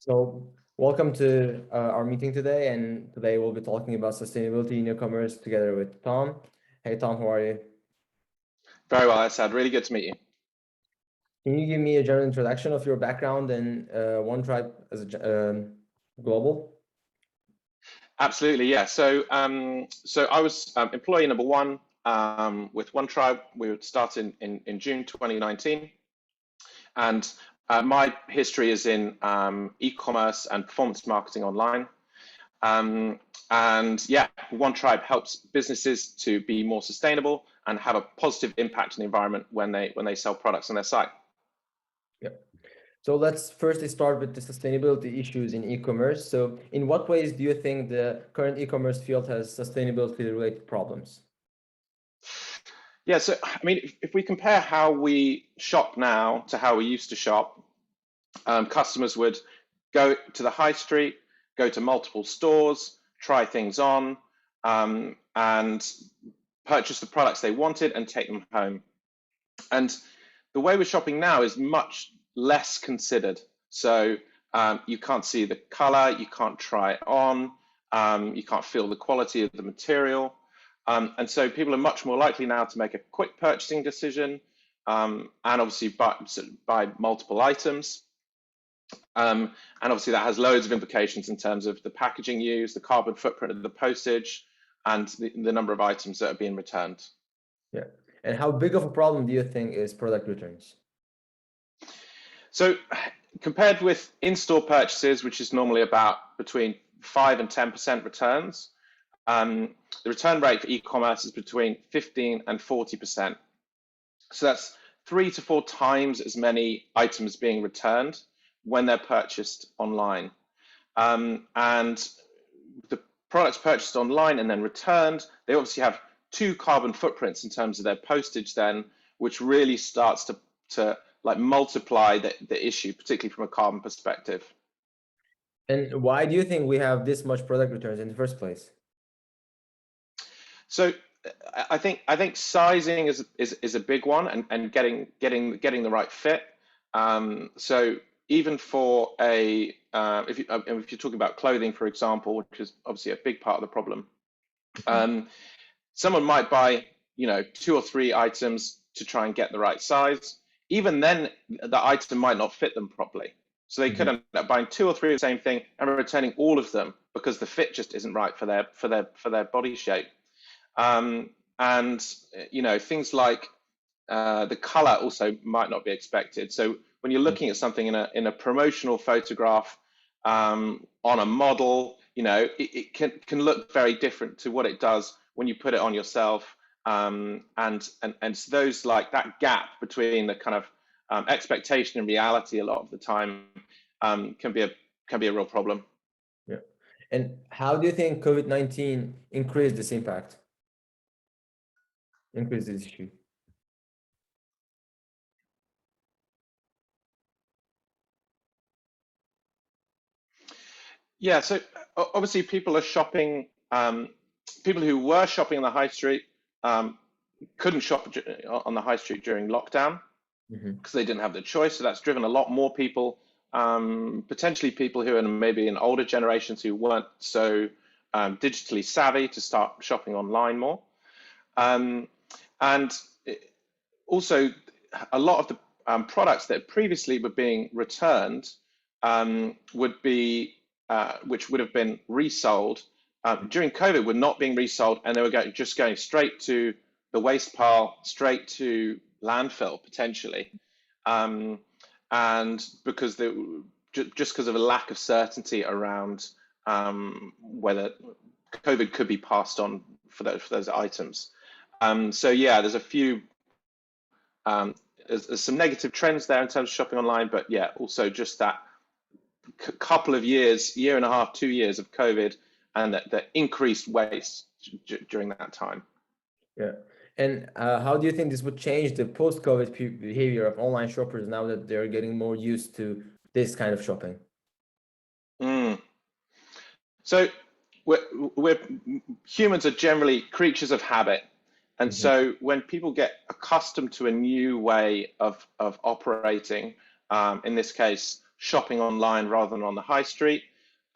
So welcome to our meeting today, and today we'll be talking about sustainability in e-commerce together with Tom. Hey Tom, how are you? Very well, Esad. Really good to meet you. Can you give me a general introduction of your background and OneTribe as a global? Absolutely, yeah. So I was employee number one with OneTribe. We would start in June 2019, and my history is in e-commerce and performance marketing online. And yeah, OneTribe helps businesses to be more sustainable and have a positive impact on the environment when they sell products on their site. Yeah. So let's firstly start with the sustainability issues in e-commerce. So in what ways do you think the current e-commerce field has sustainability related problems? Yeah, so I mean, if we compare how we shop now to how we used to shop, customers would go to the high street, go to multiple stores, try things on, and purchase the products they wanted and take them home. And the way we're shopping now is much less considered. So you can't see the color, you can't try it on, you can't feel the quality of the material. And so people are much more likely now to make a quick purchasing decision and obviously buy multiple items. And obviously that has loads of implications in terms of the packaging used, the carbon footprint of the postage, and the number of items that are being returned. Yeah. And how big of a problem do you think is product returns? So compared with in-store purchases, which is normally about between 5 and 10% returns, the return rate for e-commerce is between 15 and 40%. So that's 3 to 4 times as many items being returned when they're purchased online. And the products purchased online and then returned, they obviously have 2 carbon footprints in terms of their postage then, which really starts to like multiply the issue, particularly from a carbon perspective. And why do you think we have this much product returns in the first place? So I think sizing is a big one, and getting the right fit. So even for if you're talking about clothing, for example, which is obviously a big part of the problem, someone might buy 2 or 3 items to try and get the right size. Even then, the item might not fit them properly. So they could end up buying 2 or 3 of the same thing and returning all of them because the fit just isn't right for their body shape. And things like the color also might not be expected. So when you're looking at something in a promotional photograph on a model, it can look very different to what it does when you put it on yourself. And so those, like that gap between the kind of expectation and reality a lot of the time can be a real problem. Yeah. And how do you think COVID-19 increased this impact? Increase this issue? Yeah, so obviously people are shopping, people who were shopping on the high street couldn't shop on the high street during lockdown because they didn't have the choice. So that's driven a lot more people, potentially people who are maybe in older generations who weren't so digitally savvy to start shopping online more. And also a lot of the products that previously were being returned would be which would have been resold during COVID were not being resold, and they were just going straight to the waste pile, straight to landfill potentially, and because just because of a lack of certainty around whether COVID could be passed on for those items. So yeah, there's a few. There's some negative trends there in terms of shopping online, but yeah, also just that couple of years, year and a half, 2 years of COVID, and the increased waste during that time. Yeah. And how do you think this would change the post-COVID behavior of online shoppers now that they're getting more used to this kind of shopping? So we're humans are generally creatures of habit. And so when people get accustomed to a new way of operating, in this case, shopping online rather than on the high street.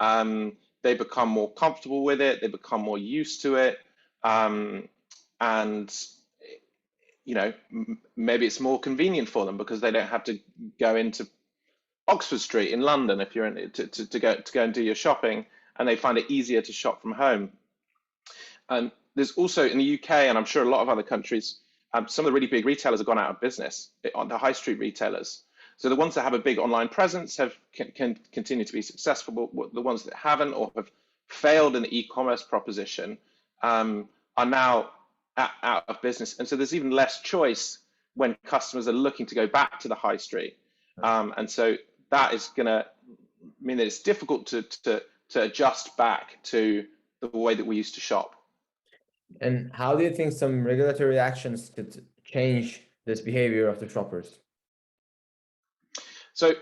They become more comfortable with it. They become more used to it. And maybe it's more convenient for them because they don't have to go into Oxford Street in London if you're in to go and do your shopping, and they find it easier to shop from home. And there's also in the UK, and I'm sure a lot of other countries, some of the really big retailers have gone out of business, on the high street retailers. So the ones that have a big online presence can continue to be successful, but the ones that haven't or have failed in the e-commerce proposition are now out of business. And so there's even less choice when customers are looking to go back to the high street. And so that is going to mean that it's difficult to adjust back to the way that we used to shop. And how do you think some regulatory actions could change this behavior of the shoppers? So,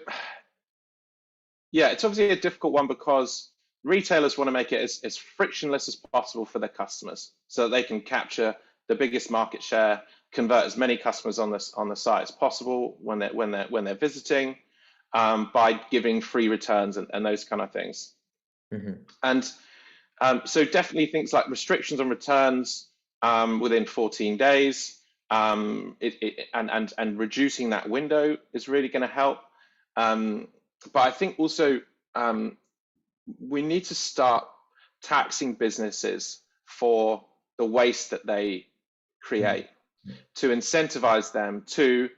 yeah, it's obviously a difficult one because retailers want to make it as frictionless as possible for their customers so that they can capture the biggest market share, convert as many customers on the site as possible when they're visiting, by giving free returns and those kind of things. Mm-hmm. And so definitely things like restrictions on returns within 14 days, and reducing that window is really going to help. But I think also we need to start taxing businesses for the waste that they create, to incentivize them to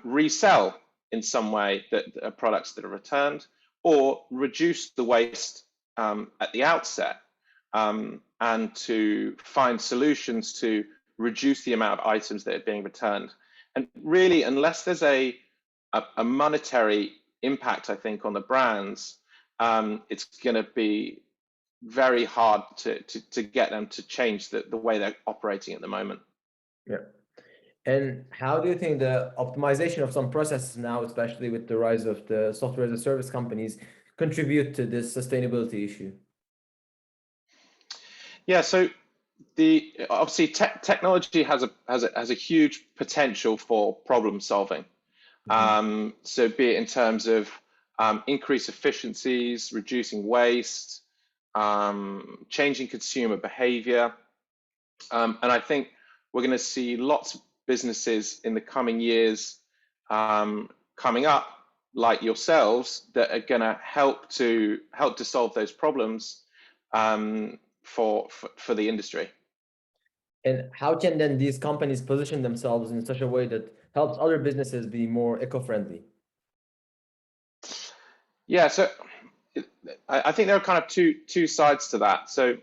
resell in some way that products that are returned, or reduce the waste at the outset, and to find solutions to reduce the amount of items that are being returned. And really, unless there's a monetary impact, I think, on the brands, it's going to be very hard to get them to change the way they're operating at the moment. Yeah. And how do you think the optimization of some processes now, especially with the rise of the software as a service companies, contribute to this sustainability issue? Yeah, so obviously technology has a huge potential for problem solving. Mm-hmm. So be it in terms of increased efficiencies, reducing waste, changing consumer behavior, and I think we're going to see lots of businesses in the coming years coming up, like yourselves, that are going to help to solve those problems for the industry. And how can then these companies position themselves in such a way that helps other businesses be more eco-friendly? Yeah, so I think there are kind of two sides to that. So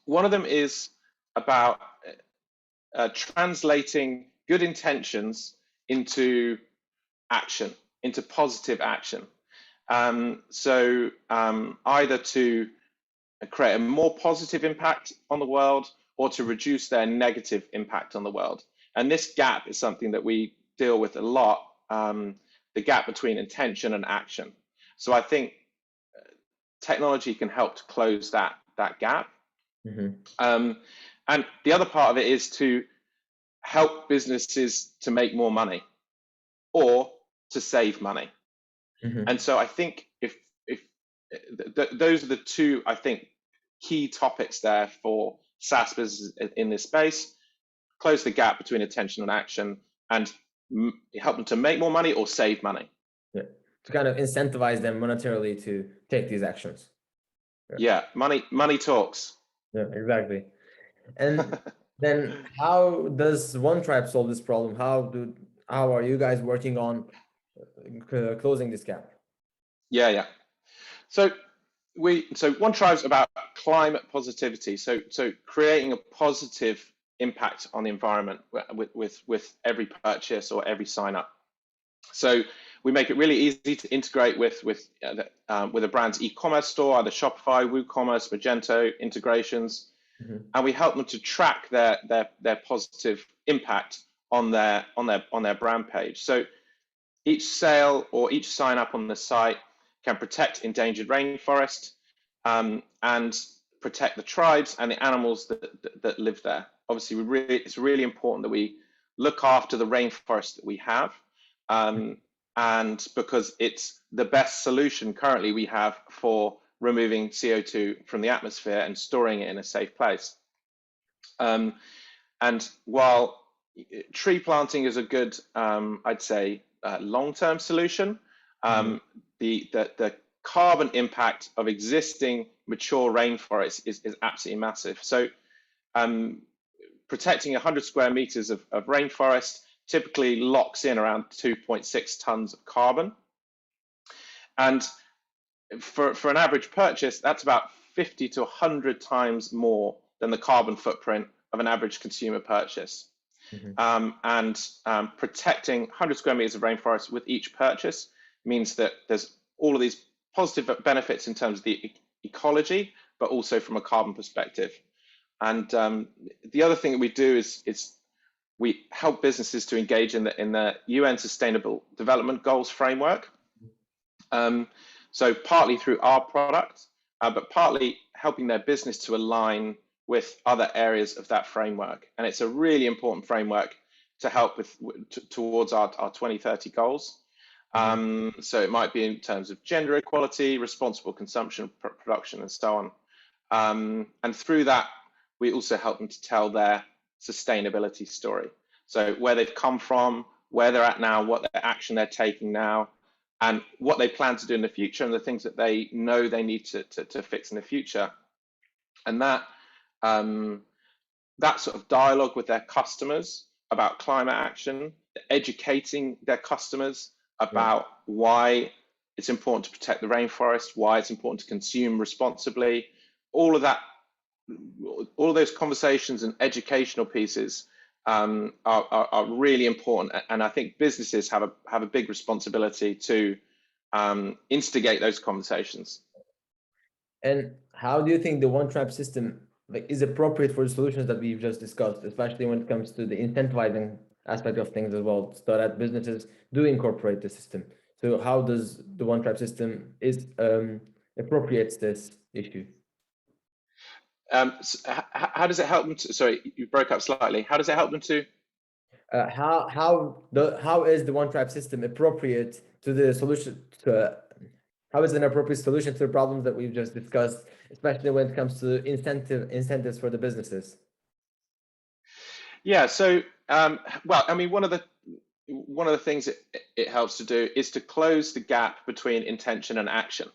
one of them is about translating good intentions into action, into positive action. So either to create a more positive impact on the world, or to reduce their negative impact on the world. And this gap is something that we deal with a lot, the gap between intention and action. So I think technology can help to close that gap. Mm-hmm. And the other part of it is to help businesses to make more money or to save money. Mm-hmm. And so I think if those are the two, I think, key topics there for SaaS businesses in this space: close the gap between attention and action, and help them to make more money or save money. Yeah, to kind of incentivize them monetarily to take these actions. Yeah, money talks. Yeah, exactly. And then how does One Tribe solve this problem? How are you guys working on closing this gap? Yeah. So One Tribe's about climate positivity. So creating a positive impact on the environment with every purchase or every sign up. So we make it really easy to integrate with a brand's e-commerce store, either Shopify, WooCommerce, Magento integrations, mm-hmm. and we help them to track their positive impact on their brand page. So each sale or each sign up on the site can protect endangered rainforest, and protect the tribes and the animals that live there. Obviously, it's really important that we look after the rainforest that we have, and because it's the best solution currently we have for removing CO2 from the atmosphere and storing it in a safe place. And while tree planting is a good, I'd say, long-term solution, the carbon impact of existing mature rainforests is absolutely massive. So protecting 100 square meters of rainforest typically locks in around 2.6 tons of carbon. And for an average purchase, that's about 50 to 100 times more than the carbon footprint of an average consumer purchase. Protecting 100 square meters of rainforest with each purchase means that there's all of these positive benefits in terms of the ecology, but also from a carbon perspective. And the other thing that we do is we help businesses to engage in the UN Sustainable Development Goals framework. So partly through our product, but partly helping their business to align with other areas of that framework. And it's a really important framework to help with towards our 2030 goals. So it might be in terms of gender equality, responsible consumption, production, and so on. And through that, we also help them to tell their sustainability story. So where they've come from, where they're at now, what action they're taking now, and what they plan to do in the future, and the things that they know they need to fix in the future. And that sort of dialogue with their customers about climate action, educating their customers about why it's important to protect the rainforest, why it's important to consume responsibly, all of those conversations and educational pieces are really important, and I think businesses have a big responsibility to instigate those conversations. And how do you think the one-tribe system is appropriate for the solutions that we've just discussed, especially when it comes to the incentivizing aspect of things as well, so that businesses do incorporate the system? So how does the one-tribe system appropriates this issue? So how does it help them to, sorry, you broke up slightly. How does it help them to? How is the one-tribe system appropriate to the solution how is an appropriate solution to the problems that we've just discussed, especially when it comes to incentives for the businesses? Yeah, so well, I mean, one of the things it helps to do is to close the gap between intention and action.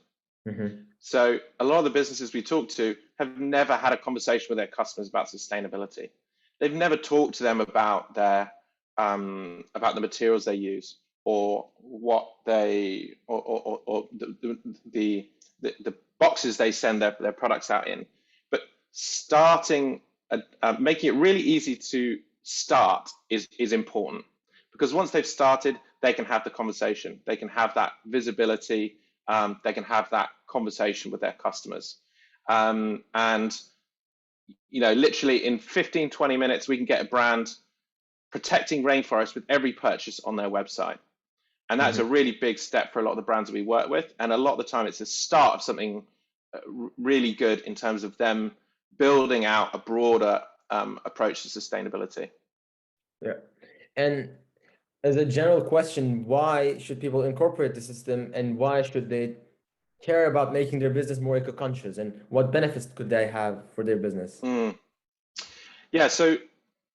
So a lot of the businesses we talk to have never had a conversation with their customers about sustainability. They've never talked to them about the materials they use, or what they or the boxes they send their products out in. But making it really easy to start is important, because once they've started, they can have the conversation, they can have that visibility, they can have that conversation with their customers. And literally in 15-20 minutes, we can get a brand protecting rainforest with every purchase on their website. And that's a really big step for a lot of the brands that we work with. And a lot of the time, it's the start of something really good in terms of them building out a broader approach to sustainability. Yeah. And as a general question, why should people incorporate the system, and why should they care about making their business more eco-conscious, and what benefits could they have for their business? Yeah, so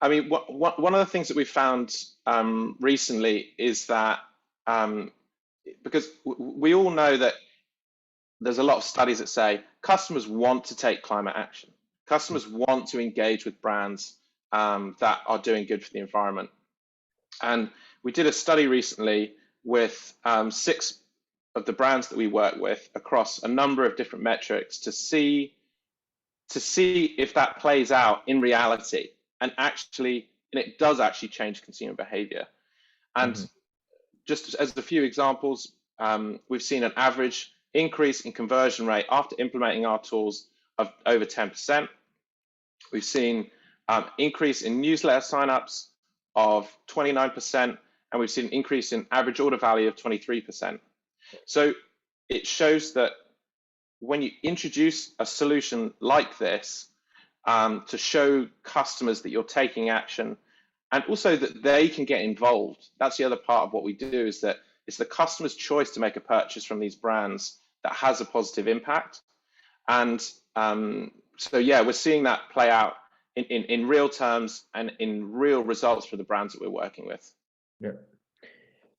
I mean, one of the things that we found recently is that because we all know that there's a lot of studies that say customers want to take climate action. Customers want to engage with brands that are doing good for the environment. And we did a study recently with 6 of the brands that we work with across a number of different metrics to see if that plays out in reality, and it does actually change consumer behavior. And just as a few examples, we've seen an average increase in conversion rate after implementing our tools of over 10%. We've seen increase in newsletter signups of 29%, and we've seen an increase in average order value of 23%. So it shows that when you introduce a solution like this, to show customers that you're taking action, and also that they can get involved. That's the other part of what we do, is that it's the customer's choice to make a purchase from these brands that has a positive impact. And so yeah, we're seeing that play out in real terms and in real results for the brands that we're working with. Yeah.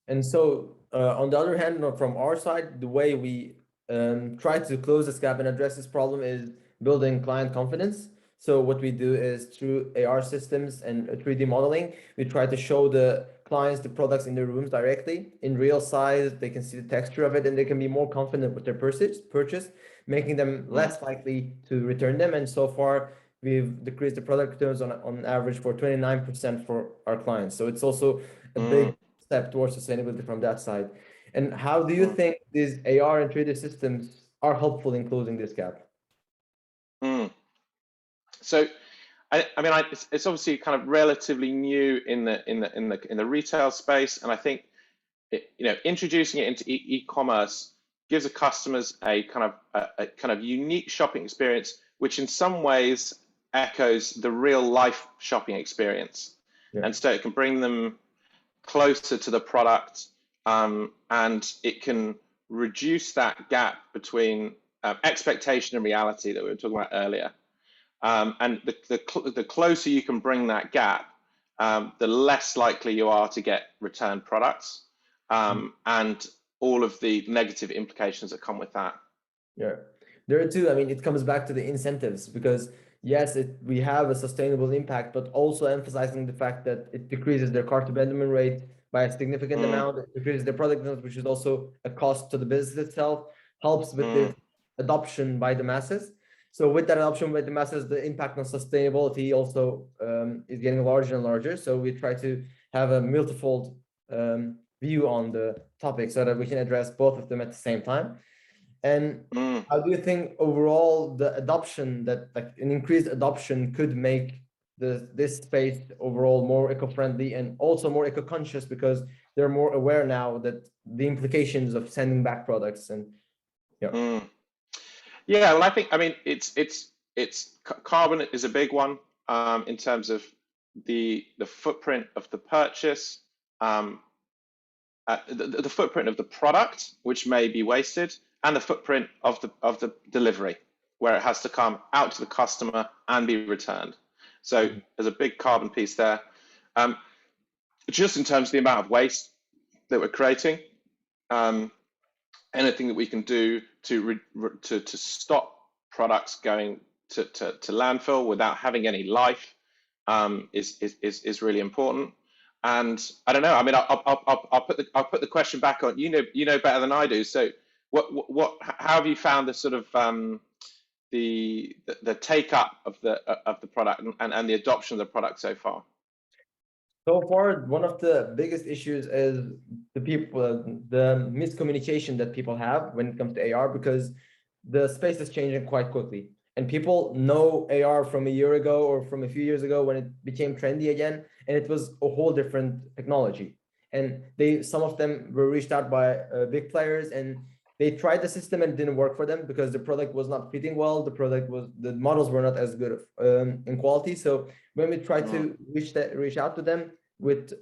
And so on the other hand, from our side, the way we try to close this gap and address this problem is building client confidence. So what we do is through AR systems and 3D modeling, we try to show the clients the products in their rooms directly in real size. They can see the texture of it, and they can be more confident with their purchase, making them less likely to return them. And so far, we've decreased the product returns on average for 29% for our clients. So it's also a big step towards sustainability from that side. And how do you think these AR and 3D systems are helpful in closing this gap? So, I mean, it's obviously kind of relatively new in the retail space, and I think introducing it into e-commerce gives the customers a kind of unique shopping experience, which in some ways echoes the real life shopping experience, and so it can bring them closer to the product, and it can reduce that gap between expectation and reality that we were talking about earlier. And the closer you can bring that gap, the less likely you are to get returned products, and all of the negative implications that come with that. Yeah, there are two. I mean, it comes back to the incentives, because yes, we have a sustainable impact, but also emphasizing the fact that it decreases their cart abandonment rate by a significant amount. It decreases their product cost, which is also a cost to the business itself, helps with the adoption by the masses. So with that adoption by the masses, the impact on sustainability also is getting larger and larger. So we try to have a multifold view on the topic so that we can address both of them at the same time. And how do you think overall the adoption, that like an increased adoption, could make this space overall more eco-friendly and also more eco-conscious, because they're more aware now that the implications of sending back products and Yeah, well, I mean, it's carbon is a big one in terms of the footprint of the purchase, the footprint of the product, which may be wasted, and the footprint of the delivery, where it has to come out to the customer and be returned. So there's a big carbon piece there. Just in terms of the amount of waste that we're creating, anything that we can do to stop products going to landfill without having any life is really important. And I don't know. I mean, I'll put the question back on. You know better than I do. So how have you found the sort of the take up of the product and the adoption of the product so far? So far, one of the biggest issues is the miscommunication that people have when it comes to AR, because the space is changing quite quickly. And people know AR from a year ago or from a few years ago when it became trendy again, and it was a whole different technology. And some of them were reached out by big players, and they tried the system and it didn't work for them because the product was not fitting well. The models were not as good in quality. So when we try to reach out to them with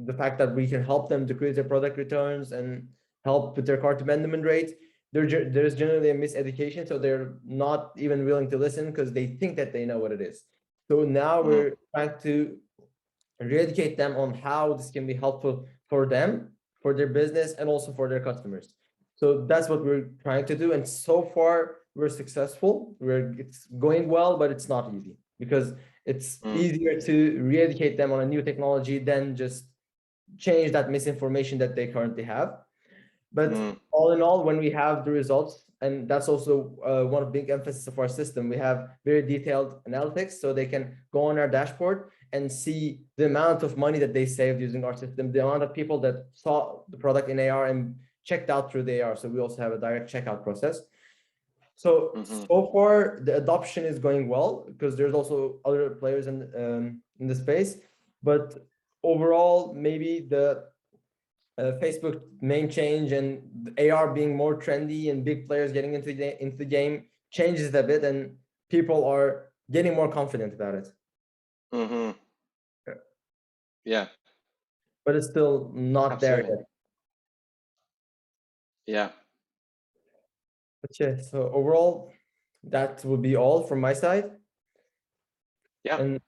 the fact that we can help them decrease their product returns and help with their cart abandonment rate, there's generally a miseducation. So they're not even willing to listen because they think that they know what it is. So now we're trying to re-educate them on how this can be helpful for them, for their business, and also for their customers. So that's what we're trying to do. And so far, we're successful. It's going well, but it's not easy, because it's easier to re-educate them on a new technology than just change that misinformation that they currently have. But all in all, when we have the results, and that's also one big emphasis of our system, we have very detailed analytics, so they can go on our dashboard and see the amount of money that they saved using our system, the amount of people that saw the product in AR and checked out through the AR. So we also have a direct checkout process. So far the adoption is going well, because there's also other players in the space. But overall, maybe the Facebook main change and AR being more trendy and big players getting into the game changes a bit, and people are getting more confident about it. Yeah, but it's still not there yet. Yeah. But yeah, so overall, that will be all from my side. Yeah. And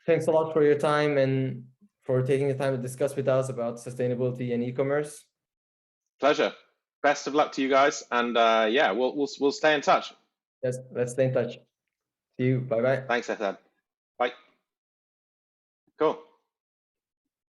thanks a lot for your time and for taking the time to discuss with us about sustainability and e-commerce. Pleasure. Best of luck to you guys, and yeah, we'll stay in touch. Yes, let's stay in touch. See you. Bye bye. Thanks, Esad. Bye. Cool.